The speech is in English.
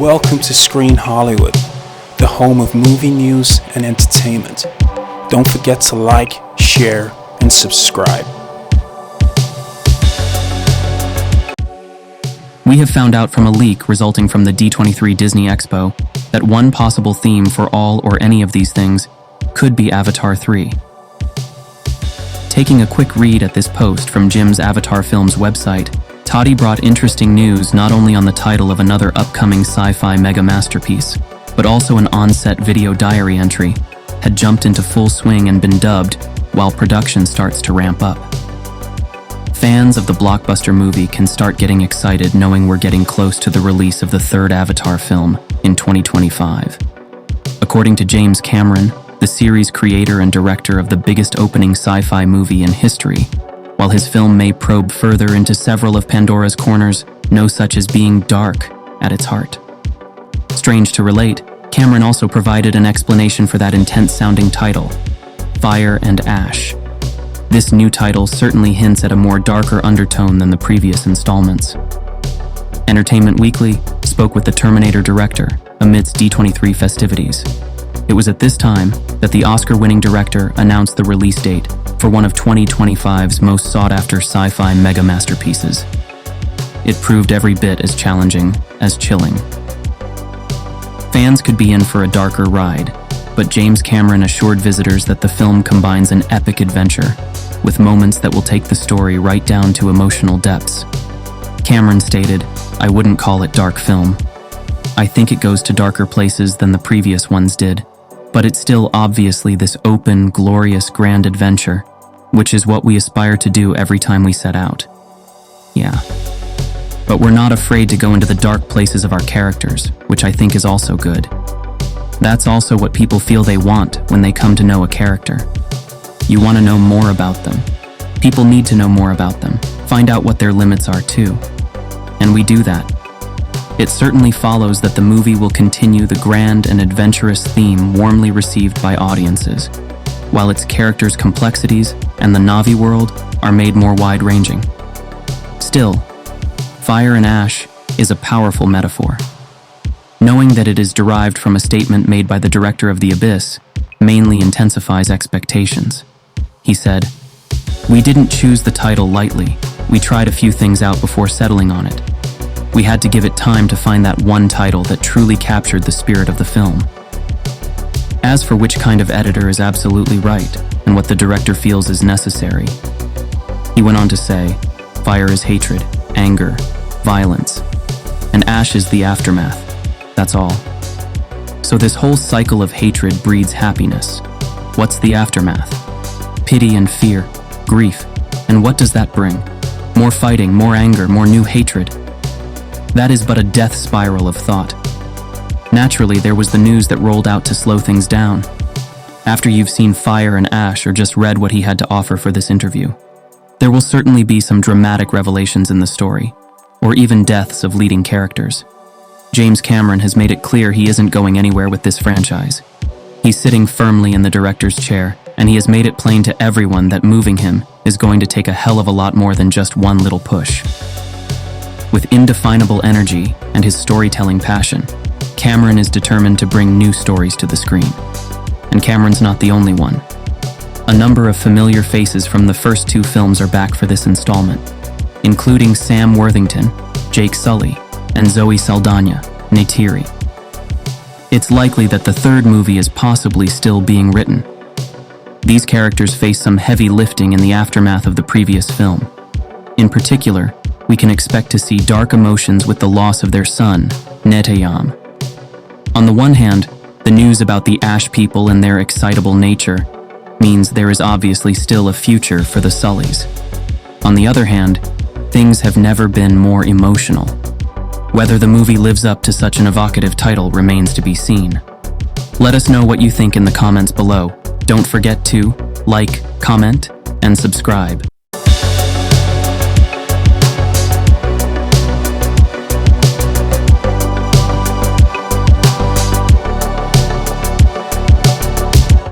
Welcome to Screen Hollywood, the home of movie news and entertainment. Don't forget to like, share, and subscribe. We have found out from a leak resulting from the D23 Disney Expo that one possible theme for all or any of these things could be Avatar 3. Taking a quick read at this post from Jim's Avatar Films website, Toddy brought interesting news not only on the title of another upcoming sci-fi mega masterpiece, but also an on-set video diary entry had jumped into full swing and been dubbed while production starts to ramp up. Fans of the blockbuster movie can start getting excited knowing we're getting close to the release of the third Avatar film in 2025. According to James Cameron, the series creator and director of the biggest opening sci-fi movie in history, while his film may probe further into several of Pandora's corners, no such as being dark at its heart. Strange to relate, Cameron also provided an explanation for that intense-sounding title, Fire and Ash. This new title certainly hints at a more darker undertone than the previous installments. Entertainment Weekly spoke with the Terminator director amidst D23 festivities. It was at this time that the Oscar-winning director announced the release date for one of 2025's most sought-after sci-fi mega masterpieces. It proved every bit as challenging as chilling. Fans could be in for a darker ride, but James Cameron assured visitors that the film combines an epic adventure with moments that will take the story right down to emotional depths. Cameron stated, "I wouldn't call it dark film. I think it goes to darker places than the previous ones did, but it's still obviously this open, glorious, grand adventure, which is what we aspire to do every time we set out. Yeah. But we're not afraid to go into the dark places of our characters, which I think is also good. That's also what people feel they want when they come to know a character. You want to know more about them. People need to know more about them, find out what their limits are too. And we do that. It certainly follows that the movie will continue the grand and adventurous theme warmly received by audiences, while its characters' complexities and the Na'vi world are made more wide-ranging. Still, Fire and Ash is a powerful metaphor. Knowing that it is derived from a statement made by the director of The Abyss mainly intensifies expectations. He said, "We didn't choose the title lightly. We tried a few things out before settling on it. We had to give it time to find that one title that truly captured the spirit of the film." As for which kind of editor is absolutely right, and what the director feels is necessary, he went on to say, "Fire is hatred, anger, violence, and ash is the aftermath. That's all. So this whole cycle of hatred breeds happiness. What's the aftermath? Pity and fear, grief, and what does that bring? More fighting, more anger, more new hatred. That is but a death spiral of thought. Naturally, there was the news that rolled out to slow things down. After you've seen Fire and Ash or just read what he had to offer for this interview, there will certainly be some dramatic revelations in the story, or even deaths of leading characters. James Cameron has made it clear he isn't going anywhere with this franchise. He's sitting firmly in the director's chair, and he has made it plain to everyone that moving him is going to take a hell of a lot more than just one little push. With indefinable energy and his storytelling passion, Cameron is determined to bring new stories to the screen. And Cameron's not the only one. A number of familiar faces from the first two films are back for this installment, including Sam Worthington, Jake Sully, and Zoe Saldana, Neytiri. It's likely that the third movie is possibly still being written. These characters face some heavy lifting in the aftermath of the previous film. In particular, we can expect to see dark emotions with the loss of their son, Neteyam. On the one hand, the news about the Ash people and their excitable nature means there is obviously still a future for the Sullys. On the other hand, things have never been more emotional. Whether the movie lives up to such an evocative title remains to be seen. Let us know what you think in the comments below. Don't forget to like, comment, and subscribe.